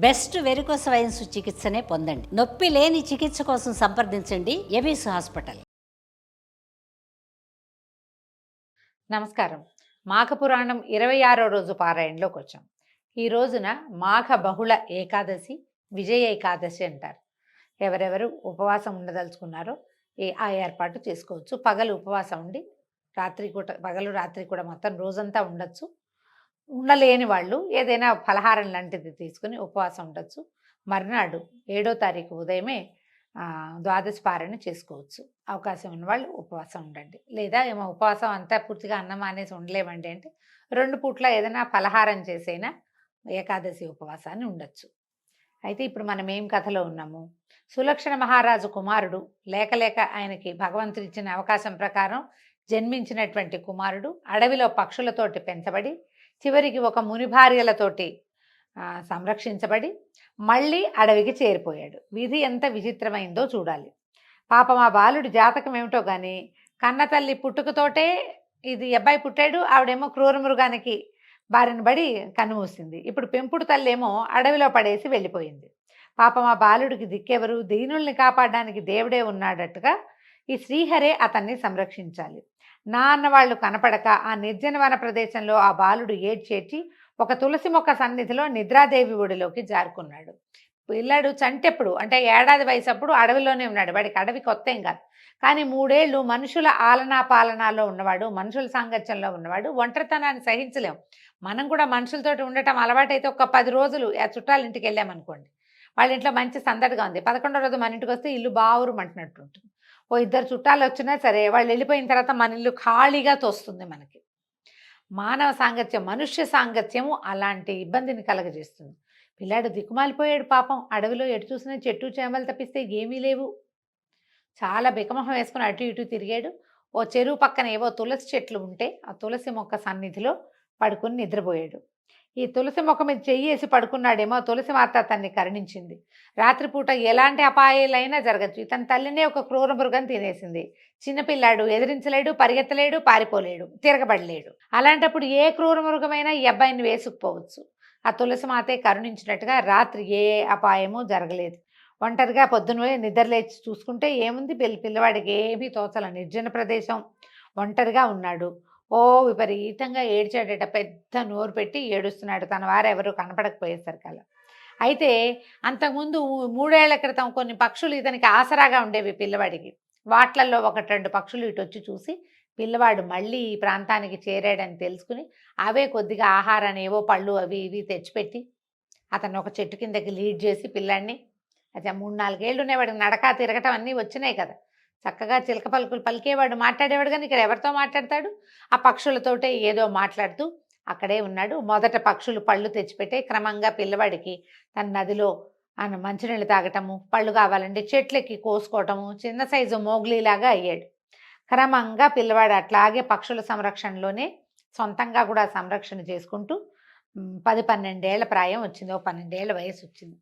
Best varicose veins చికిత్సనే పొందండి. నొప్పి లేని చికిత్స కోసం సంప్రదించండి ఎవిస్ హాస్పిటల్. నమస్కారం. మాఘ పురాణం 26వ రోజు పారాయణలోకి వచ్చాం. ఈ రోజున మాఘ బహుళ ఏకాదశి, విజయ ఏకాదశి అంటారు. ఎవరెవరు ఉపవాసం ఉండదలుచుకున్నారో ఆ ఏర్పాటు చేసుకోవచ్చు. పగలు ఉపవాసం ఉండి పగలు రాత్రి కూడా మొత్తం రోజంతా ఉండొచ్చు. ఉండలేని వాళ్ళు ఏదైనా ఫలహారం లాంటిది తీసుకుని ఉపవాసం ఉండొచ్చు. మర్నాడు 7వ తారీఖు ఉదయమే ద్వాదశి పారాయణ చేసుకోవచ్చు. అవకాశం ఉన్నవాళ్ళు ఉపవాసం ఉండండి. లేదా ఏమో ఉపవాసం అంతా పూర్తిగా అన్నం మానేసి ఉండలేమండి అంటే 2 పూట్ల ఏదైనా ఫలహారం చేసైనా ఏకాదశి ఉపవాసాన్ని ఉండొచ్చు. అయితే ఇప్పుడు మనం ఏం కథలో ఉన్నాము? సులక్షణ మహారాజు కుమారుడు లేక ఆయనకి భగవంతుడు ఇచ్చిన అవకాశం ప్రకారం జన్మించినటువంటి కుమారుడు అడవిలో పక్షులతోటి పెంచబడి చివరికి ఒక ముని భార్యలతోటి సంరక్షించబడి మళ్ళీ అడవికి చేరిపోయాడు. విధి ఎంత విచిత్రమైందో చూడాలి. పాపం ఆ బాలుడి జాతకం ఏమిటో కానీ కన్నతల్లి పుట్టుకతోటే ఇది అబ్బాయి పుట్టాడు, ఆవిడేమో క్రూర మృగానికి బారిన పడి కన్నుమూసింది. ఇప్పుడు పెంపుడు తల్లి ఏమో అడవిలో పడేసి వెళ్ళిపోయింది. పాపం ఆ బాలుడికి దిక్కెవరు? దీనుల్ని కాపాడడానికి దేవుడే ఉన్నాడట్టుగా ఈ శ్రీహరే అతన్ని సంరక్షించాలి. నా అన్నవాళ్ళు కనపడక ఆ నిర్జన వన ప్రదేశంలో ఆ బాలుడు ఏడ్చేడ్చి ఒక తులసి మొక్క సన్నిధిలో నిద్రాదేవి ఒడిలోకి జారుకున్నాడు. పిల్లాడు చంటెప్పుడు అంటే ఏడాది వయసప్పుడు అడవిలోనే ఉన్నాడు. వాడికి అడవి కొత్త ఏం కాదు. కానీ 3 ఏళ్ళు మనుషుల ఆలనా పాలనాలో ఉన్నవాడు, మనుషుల సాంగత్యంలో ఉన్నవాడు. ఒంటరితనాన్ని సహించలేం. మనం కూడా మనుషులతోటి ఉండటం అలవాటైతే ఒక 10 రోజులు ఆ చుట్టాల ఇంటికి వెళ్ళామనుకోండి, వాళ్ళ ఇంట్లో మంచి సందడిగా ఉంది. 11వ రోజు మన ఇంటికి వస్తే ఇల్లు బావురుమంటున్నట్టు ఉంటుంది. ఓ 2 చుట్టాలు వచ్చినా సరే వాళ్ళు వెళ్ళిపోయిన తర్వాత మన ఇల్లు ఖాళీగా తోస్తుంది మనకి. మానవ సాంగత్యం, మనుష్య సాంగత్యము అలాంటి ఇబ్బందిని కలగజేస్తుంది. పిల్లాడు దిక్కుమాలిపోయాడు పాపం. అడవిలో ఎటు చూసినా చెట్టు చేమలు తప్పిస్తే ఏమీ లేవు. చాలా బికమొహం వేసుకుని అటు ఇటు తిరిగాడు. ఓ చెరువు పక్కన ఏవో తులసి చెట్లు ఉంటే ఆ తులసి మొక్క సన్నిధిలో పడుకుని నిద్రపోయాడు. ఈ తులసి మొక్క మీద చెయ్యేసి పడుకున్నాడేమో. తులసి మాత అతన్ని కరుణించింది. రాత్రిపూట ఎలాంటి అపాయాలైనా జరగచ్చు. ఇతని తల్లినే ఒక క్రూర మృగం తినేసింది. చిన్నపిల్లాడు ఎదిరించలేడు, పరిగెత్తలేడు, పారిపోలేడు, తిరగబడలేడు. అలాంటప్పుడు ఏ క్రూర మృగమైనా ఈ అబ్బాయిని వేసుకుపోవచ్చు. ఆ తులసి మాతే కరుణించినట్టుగా రాత్రి ఏ అపాయమూ జరగలేదు. ఒంటరిగా పొద్దున నిద్రలేచి చూసుకుంటే ఏముంది, పిల్లవాడికి ఏమీ తోచల. నిర్జన ప్రదేశం, ఒంటరిగా ఉన్నాడు. ఓ విపరీతంగా ఏడ్చాడట. పెద్ద నోరు పెట్టి ఏడుస్తున్నాడు, తన వారెవరూ కనపడకపోయేసరికి అలా. అయితే అంతకుముందు 3 ఏళ్ల క్రితం కొన్ని పక్షులు ఇతనికి ఆసరాగా ఉండేవి పిల్లవాడికి. వాట్లల్లో 1-2 పక్షులు ఇటు వచ్చి చూసి పిల్లవాడు మళ్ళీ ఈ ప్రాంతానికి చేరాడని తెలుసుకుని అవే కొద్దిగా ఆహారాన్ని ఏవో పళ్ళు అవి ఇవి తెచ్చిపెట్టి అతను ఒక చెట్టు కిందకి లీడ్ చేసి పిల్లాడిని, అయితే 3-4 ఏళ్ళు వాడికి నడక తిరగటం అన్నీ వచ్చినాయి కదా, చక్కగా చిలక పలుకులు పలికేవాడు, మాట్లాడేవాడు. కానీ ఇక్కడ ఎవరితో మాట్లాడతాడు? ఆ పక్షులతోటే ఏదో మాట్లాడుతూ అక్కడే ఉన్నాడు. మొదట పక్షులు పళ్ళు తెచ్చిపెట్టే క్రమంగా పిల్లవాడికి తన నదిలో మంచినీళ్ళు తాగటము, పళ్ళు కావాలంటే చెట్లెక్కి కోసుకోవటము, చిన్న సైజు మోగ్లీలాగా అయ్యాడు. క్రమంగా పిల్లవాడు అట్లాగే పక్షుల సంరక్షణలోనే సొంతంగా కూడా సంరక్షణ చేసుకుంటూ 10-12 ఏళ్ల ప్రాయం వచ్చింది. 12 ఏళ్ల వయసు వచ్చింది.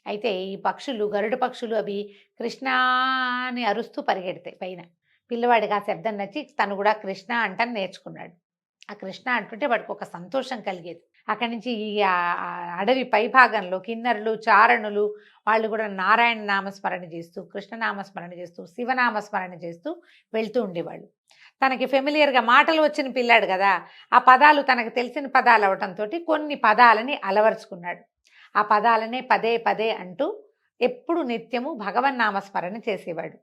అయితే ఈ పక్షులు, గరుడ పక్షులు అవి కృష్ణ అని అరుస్తూ పరిగెడతాయి పైన. పిల్లవాడికి ఆ శబ్దం నచ్చి తను కూడా కృష్ణ అంటని నేర్చుకున్నాడు. ఆ కృష్ణ అంటుంటే వాడికి ఒక సంతోషం కలిగేది. అక్కడి నుంచి ఈ అడవి పైభాగంలో కిన్నరులు, చారణులు వాళ్ళు కూడా నారాయణ నామస్మరణ చేస్తూ, కృష్ణ నామస్మరణ చేస్తూ, శివనామస్మరణ చేస్తూ వెళ్తూ ఉండేవాళ్ళు. తనకి ఫెమిలియర్గా మాటలు వచ్చిన పిల్లాడు కదా, ఆ పదాలు తనకు తెలిసిన పదాలు అవటంతో కొన్ని పదాలని అలవరుచుకున్నాడు. ఆ పదాలనే పదే పదే అంటూ ఎప్పుడు నిత్యము భగవన్నామస్మరణ చేసేవాడు.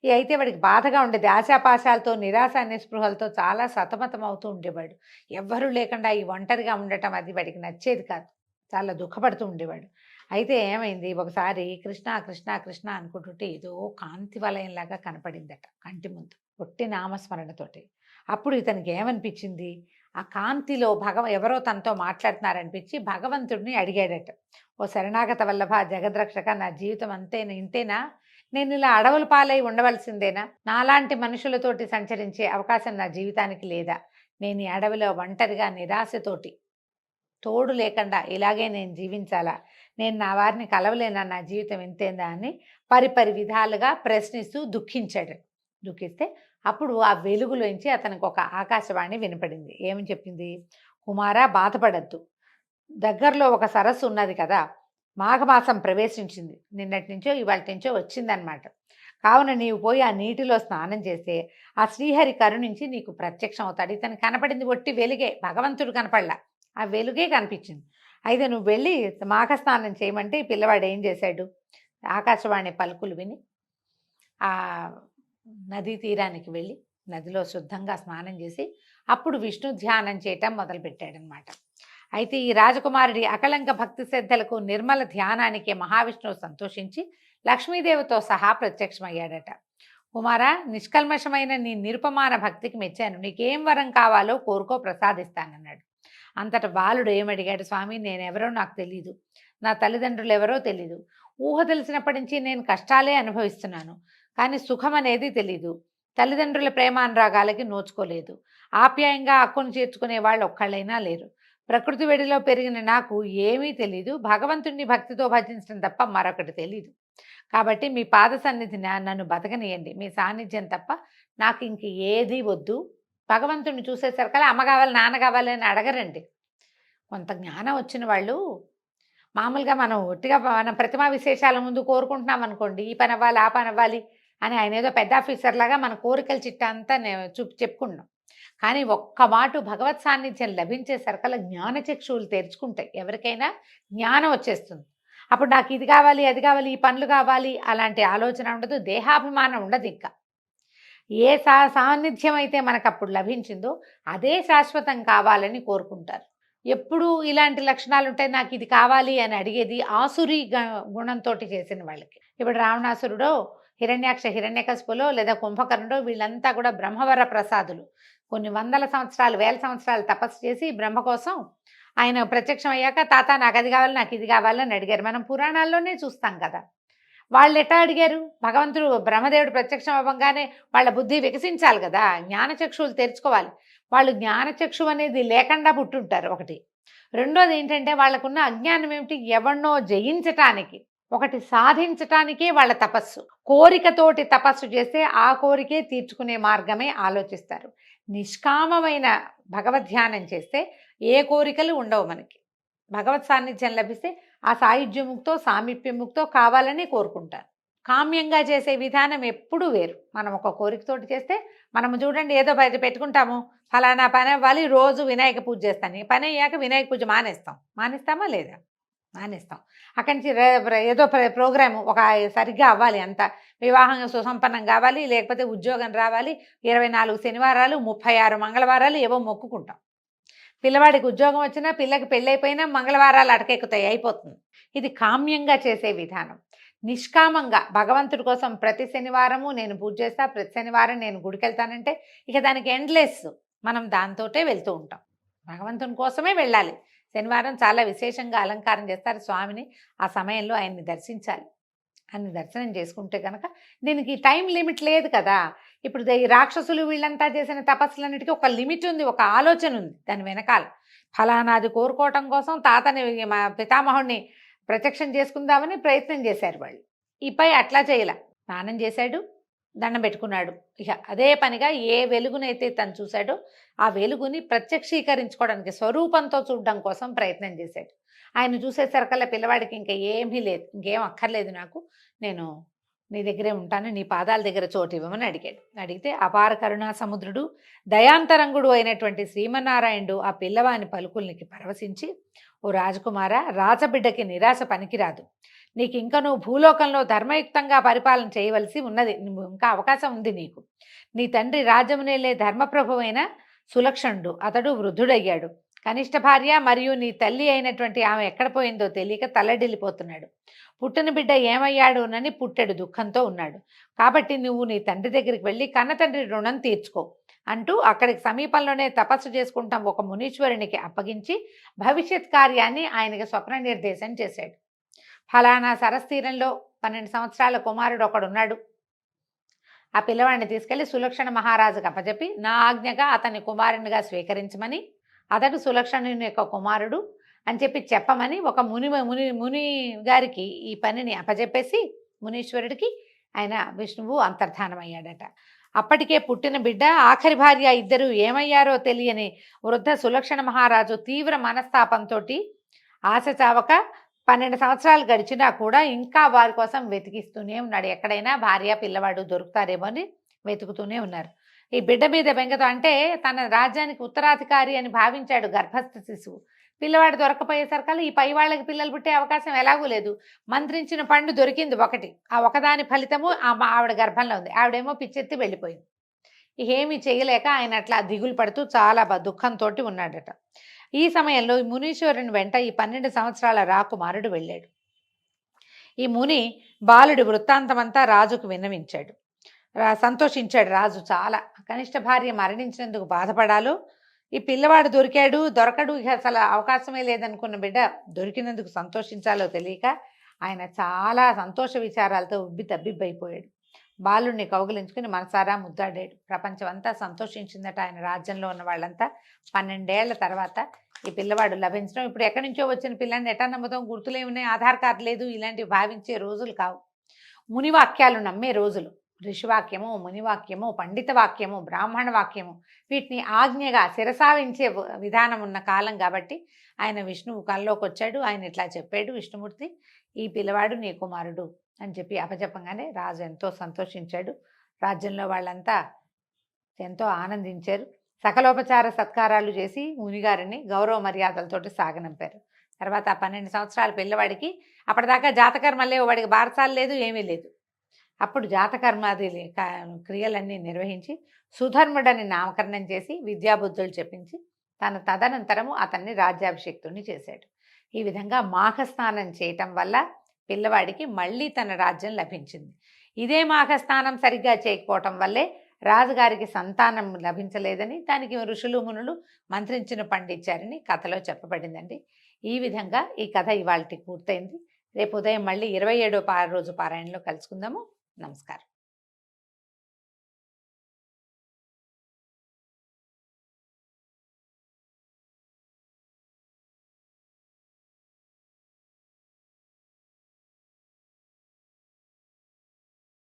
అయితే వాడికి బాధగా ఉండేది. ఆశాపాశాలతో, నిరాశ నిస్పృహలతో చాలా సతమతం అవుతూ ఉండేవాడు. ఎవ్వరూ లేకుండా ఈ ఒంటరిగా ఉండటం అది వాడికి నచ్చేది కాదు. చాలా దుఃఖపడుతూ ఉండేవాడు. అయితే ఏమైంది, ఒకసారి కృష్ణ కృష్ణ కృష్ణ అనుకుంటుంటే ఏదో కాంతి వలయంలాగా కనపడిందట కంటి ముందు, పొట్టి నామస్మరణతోటి. అప్పుడు ఇతనికి ఏమనిపించింది, ఆ కాంతిలో ఎవరో తనతో మాట్లాడుతున్నారనిపించి భగవంతుడిని అడిగాడట. ఓ శరణాగత వల్లభ, జగద్రక్షక, నా జీవితం ఇంతేనా? నేను ఇలా అడవుల పాలై ఉండవలసిందేనా? నాలాంటి మనుషులతోటి సంచరించే అవకాశం నా జీవితానికి లేదా? నేను ఈ అడవిలో ఒంటరిగా నిరాశతోటి తోడు లేకుండా ఇలాగే నేను జీవించాలా? నేను నా వారిని కలవలేనా? నా జీవితం ఇంతేందా అని పరిపరి విధాలుగా ప్రశ్నిస్తూ దుఃఖిస్తే అప్పుడు ఆ వెలుగులోంచి అతనికి ఒక ఆకాశవాణి వినపడింది. ఏమని చెప్పింది? కుమారా, బాధపడద్దు. దగ్గరలో ఒక సరస్సు ఉన్నది కదా, మాఘమాసం ప్రవేశించింది, నిన్నటి నుంచో ఇవాళ నుంచో వచ్చిందనమాట. కావున నీవు పోయి ఆ నీటిలో స్నానం చేస్తే ఆ శ్రీహరి కరుణించి నీకు ప్రత్యక్షం అవుతాడు. ఇతను కనపడింది ఒట్టి వెలుగే, భగవంతుడు కనపడలా, ఆ వెలుగే కనిపించింది. అయితే నువ్వు వెళ్ళి మాఘ స్నానం చేయమంటే ఈ పిల్లవాడు ఏం చేశాడు, ఆకాశవాణి పలుకులు విని ఆ నదీ తీరానికి వెళ్ళి నదిలో శుద్ధంగా స్నానం చేసి అప్పుడు విష్ణు ధ్యానం చేయటం మొదలుపెట్టాడనమాట. అయితే ఈ రాజకుమారుడి అకళంక భక్తి శ్రద్ధలకు నిర్మల ధ్యానానికి మహావిష్ణువు సంతోషించి లక్ష్మీదేవితో సహా ప్రత్యక్షమయ్యాడట. కుమారా, నిష్కల్మషమైన నీ నిరుపమాన భక్తికి మెచ్చాను, నీకేం వరం కావాలో కోరుకో, ప్రసాదిస్తానన్నాడు. అంతట బాలుడు ఏమడిగాడు, స్వామి నేనెవరో నాకు తెలీదు, నా తల్లిదండ్రులు ఎవరో తెలీదు, ఊహ తెలిసినప్పటి నుంచి నేను కష్టాలే అనుభవిస్తున్నాను, కానీ సుఖం అనేది తెలీదు, తల్లిదండ్రుల ప్రేమానురాగాలకి నోచుకోలేదు, ఆప్యాయంగా అక్కును చేర్చుకునే వాళ్ళు ఒక్కళ్ళైనా లేరు, ప్రకృతి వెడిలో పెరిగిన నాకు ఏమీ తెలీదు, భగవంతుణ్ణి భక్తితో భజించడం తప్ప మరొకటి తెలీదు, కాబట్టి మీ పాద సన్నిధిని నన్ను బతకనియండి, మీ సాన్నిధ్యం తప్ప నాకు ఇంక ఏదీ వద్దు. భగవంతుడిని చూసేసరికల్లా అమ్మ కావాలి నాన్న కావాలి అని అడగరండి. కొంత జ్ఞానం వచ్చిన వాళ్ళు మామూలుగా మనం ఒట్టిగా మనం ప్రతిమా విశేషాల ముందు కోరుకుంటున్నాం అనుకోండి, ఈ పని అవ్వాలి ఆ పని అవ్వాలి అని ఆయన ఏదో పెద్ద ఆఫీసర్ లాగా మన కోరికల చిట్టా అంతా చెప్పుకున్నాం. కానీ ఒక్క మాట భగవత్ సాన్నిధ్యం లభించేసరికల్లా జ్ఞానచక్షువులు తెరుచుకుంటాయి, ఎవరికైనా జ్ఞానం వచ్చేస్తుంది. అప్పుడు నాకు ఇది కావాలి అది కావాలి ఈ పనులు కావాలి అలాంటి ఆలోచన ఉండదు, దేహాభిమానం ఉండదు. ఇంకా ఏ సాన్నిధ్యం అయితే మనకు అప్పుడు లభించిందో అదే శాశ్వతం కావాలని కోరుకుంటారు. ఎప్పుడు ఇలాంటి లక్షణాలు ఉంటాయి, నాకు ఇది కావాలి అని అడిగేది ఆసురీ గుణంతో చేసిన వాళ్ళకి. ఇప్పుడు రావణాసురుడో హిరణ్యకశిపులో లేదా కుంభకర్ణుడో వీళ్ళంతా కూడా బ్రహ్మవర ప్రసాదులు. కొన్ని వందల సంవత్సరాలు వేల సంవత్సరాలు తపస్సు చేసి బ్రహ్మ కోసం ఆయన ప్రత్యక్షం అయ్యాక తాత నాకు అది కావాలి నాకు ఇది కావాలని అడిగారు. మనం పురాణాల్లోనే చూస్తాం కదా. వాళ్ళు ఎట్లా అడిగారు, భగవంతుడు బ్రహ్మదేవుడు ప్రత్యక్షం అవ్వగానే వాళ్ళ బుద్ధి వికసించాలి కదా, జ్ఞానచక్షువులు తెరుచుకోవాలి. వాళ్ళు జ్ఞానచక్షు అనేది లేకుండా పుట్టుంటారు ఒకటి. రెండోది ఏంటంటే వాళ్ళకున్న అజ్ఞానం ఏమిటి, ఎవరినో జయించటానికి ఒకటి సాధించటానికే వాళ్ళ తపస్సు. కోరికతోటి తపస్సు చేస్తే ఆ కోరికే తీర్చుకునే మార్గమే ఆలోచిస్తారు. నిష్కామమైన భగవద్ధ్యానం చేస్తే ఏ కోరికలు ఉండవు మనకి. భగవత్ సాన్నిధ్యం లభిస్తే ఆ సాయుధ్యముక్తో సామీప్యముక్తో కావాలని కోరుకుంటారు. కామ్యంగా చేసే విధానం ఎప్పుడూ వేరు. మనం ఒక కోరికతోటి చేస్తే మనము చూడండి ఏదో బయట పెట్టుకుంటాము, ఫలానా పని అవ్వాలి, రోజు వినాయక పూజ చేస్తాను, పని అయ్యాక వినాయక పూజ మానేస్తామా లేదా, మానేస్తాం. అక్కడి నుంచి ఏదో ప్రోగ్రాము ఒక సరిగ్గా అవ్వాలి, అంత వివాహం సుసంపన్నం కావాలి, లేకపోతే ఉద్యోగం రావాలి, 24 శనివారాలు 36 మంగళవారాలు ఏవో మొక్కుకుంటాం. పిల్లవాడికి ఉద్యోగం వచ్చినా పిల్లకి పెళ్ళైపోయినా మంగళవారాలు అటకెక్కుతాయి, అయిపోతుంది. ఇది కామ్యంగా చేసే విధానం. నిష్కామంగా భగవంతుడి కోసం ప్రతి శనివారము నేను పూజ చేస్తా, ప్రతి శనివారం నేను గుడికి వెళ్తానంటే ఇక దానికి ఎండ్లెస్, మనం దాంతోటే వెళ్తూ ఉంటాం. భగవంతుని కోసమే వెళ్ళాలి. శనివారం చాలా విశేషంగా అలంకారం చేస్తారు స్వామిని, ఆ సమయంలో ఆయన్ని దర్శించాలి. ఆయన్ని దర్శనం చేసుకుంటే కనుక దీనికి టైం లిమిట్ లేదు కదా. ఇప్పుడు ఈ రాక్షసులు వీళ్ళంతా చేసిన తపస్సులన్నిటికీ ఒక లిమిట్ ఉంది, ఒక ఆలోచన ఉంది దాని వెనకాల. ఫలానాది కోరుకోవటం కోసం తాతని మా పితామహుడిని ప్రత్యక్షం చేసుకుందామని ప్రయత్నం చేశారు వాళ్ళు. ఈపై అట్లా చేయలే, స్నానం చేశాడు, దండం పెట్టుకున్నాడు. ఇక అదే పనిగా ఏ వెలుగునైతే తను చూశాడో ఆ వెలుగుని ప్రత్యక్షీకరించుకోవడానికి స్వరూపంతో చూడడం కోసం ప్రయత్నం చేశాడు. ఆయన చూసేసరికల్లా పిల్లవాడికి ఇంకా ఏమీ లేదు, ఇంకేం అక్కర్లేదు నాకు, నేను నీ దగ్గరే ఉంటాను, నీ పాదాల దగ్గర చోటు ఇవ్వమని అడిగాడు. అడిగితే అపార కరుణా సముద్రుడు దయాంతరంగుడు అయినటువంటి శ్రీమన్నారాయణుడు ఆ పిల్లవాని పలుకుల్నికి పరవశించి, ఓ రాజకుమార, రాజబిడ్డకి నిరాశ పనికిరాదు, నీకు ఇంకా నువ్వు భూలోకంలో ధర్మయుక్తంగా పరిపాలన చేయవలసి ఉన్నది, ఇంకా అవకాశం ఉంది నీకు. నీ తండ్రి రాజ్యమునేలే ధర్మప్రభువైన సులక్షణుడు, అతడు వృద్ధుడయ్యాడు. కనిష్ట భార్య మరియు నీ తల్లి అయినటువంటి ఆమె ఎక్కడ పోయిందో తెలియక తల్లడిల్లిపోతున్నాడు. పుట్టిన బిడ్డ ఏమయ్యాడునని పుట్టెడు దుఃఖంతో ఉన్నాడు. కాబట్టి నువ్వు నీ తండ్రి దగ్గరికి వెళ్ళి కన్న తండ్రి రుణం తీర్చుకో అంటూ అక్కడికి సమీపంలోనే తపస్సు చేసుకుంటాం ఒక మునీశ్వరునికి అప్పగించి భవిష్యత్ కార్యాన్ని ఆయనకి స్వప్న నిర్దేశం చేశాడు. ఫలానా సరస్తీరంలో 12 సంవత్సరాల కుమారుడు ఒకడున్నాడు. ఆ పిల్లవాడిని తీసుకెళ్లి సులక్షణ మహారాజుకు అప్పచెప్పి నా ఆజ్ఞగా అతన్ని కుమారునిగా స్వీకరించమని, అతడు సులక్షణుని యొక్క కుమారుడు అని చెప్పమని ఒక ముని గారికి ఈ పనిని అప్పచెప్పేసి మునీశ్వరుడికి ఆయన విష్ణువు అంతర్ధానమయ్యాడట. అప్పటికే పుట్టిన బిడ్డ, ఆఖరి భార్య ఇద్దరు ఏమయ్యారో తెలియని వృద్ధ సులక్షణ మహారాజు తీవ్ర మనస్తాపంతో ఆశ చావక 12 సంవత్సరాలు గడిచినా కూడా ఇంకా వారి కోసం వెతికిస్తూనే ఉన్నాడు. ఎక్కడైనా భార్య, పిల్లవాడు దొరుకుతారేమో అని వెతుకుతూనే ఉన్నారు. ఈ బిడ్డ మీద బెంగతో, అంటే తన రాజ్యానికి ఉత్తరాధికారి అని భావించాడు గర్భస్థ శిశువు. పిల్లవాడు దొరకపోయేసరికల్లా ఈ పై వాళ్ళకి పిల్లలు పుట్టే అవకాశం ఎలాగూ లేదు. మంత్రించిన పండు దొరికింది ఒకటి. ఆ ఒకదాని ఫలితము ఆవిడ గర్భంలో ఉంది. ఆవిడేమో పిచ్చెత్తి వెళ్ళిపోయింది. ఏమీ చేయలేక ఆయన అట్లా దిగులు పడుతూ చాలా దుఃఖంతో ఉన్నాడట. ఈ సమయంలో ఈ మునీశ్వరుని వెంట ఈ 12 సంవత్సరాల రాకుమారుడు వెళ్ళాడు. ఈ ముని బాలుడి వృత్తాంతమంతా రాజుకు విన్నవించాడు. సంతోషించాడు రాజు చాలా. కనిష్ట భార్య మరణించినందుకు బాధపడాలో, ఈ పిల్లవాడు దొరకడు, ఇక అసలు అవకాశమే లేదనుకున్న బిడ్డ దొరికినందుకు సంతోషించాలో తెలియక ఆయన చాలా సంతోష విచారాలతో తబ్బిబ్బైపోయాడు. బాలుడిని కౌగిలించుకుని మనసారా ముద్దాడాడు. ప్రపంచం అంతా సంతోషించిందట. ఆయన రాజ్యంలో ఉన్న వాళ్ళంతా 12 ఏళ్ల తర్వాత ఈ పిల్లవాడు లభించడం. ఇప్పుడు ఎక్కడి నుంచో వచ్చిన పిల్లాన్ని ఎటా నమ్ముతాం, గుర్తులే ఉన్నాయి, ఆధార్ కార్డు లేదు, ఇలాంటివి భావించే రోజులు కావు. మునివాక్యాలు నమ్మే రోజులు. ఋషివాక్యము, మునివాక్యము, పండిత వాక్యము, బ్రాహ్మణ వాక్యము, వీటిని ఆజ్ఞగా శిరసావించే విధానం ఉన్న కాలం కాబట్టి ఆయన విష్ణువు కల్లోకి వచ్చాడు. ఆయన ఇట్లా చెప్పాడు విష్ణుమూర్తి, ఈ పిల్లవాడు నీ కుమారుడు అని చెప్పి అపజెప్పంగానే రాజు ఎంతో సంతోషించాడు. రాజ్యంలో వాళ్ళంతా ఎంతో ఆనందించారు. సకలోపచార సత్కారాలు చేసి మునిగారిని గౌరవ మర్యాదలతోటి సాగనంపారు. తర్వాత 12 సంవత్సరాల పిల్లవాడికి అప్పటిదాకా జాతకర్మ లేవు, వాడికి బారసాలు లేదు, ఏమీ లేదు. అప్పుడు జాతకర్మాది క్రియలన్నీ నిర్వహించి సుధర్ముడని నామకరణం చేసి విద్యాబుద్ధులు చెప్పించి తదనంతరము అతన్ని రాజ్యాభిషేక్తుని చేశాడు. ఈ విధంగా మాఘస్నానం చేయటం వల్ల పిల్లవాడికి మళ్ళీ తన రాజ్యం లభించింది. ఇదే మాఘస్నానం సరిగ్గా చేయకపోవటం వల్లే రాజుగారికి సంతానం లభించలేదని, దానికి ఋషులు మునులు మంత్రించిన పండిచ్చారని కథలో చెప్పబడిందండి. ఈ విధంగా ఈ కథ ఇవాళకి పూర్తయింది. రేపు ఉదయం మళ్ళీ 27వ రోజు పారాయణలో కలుసుకుందాము. నమస్కారం.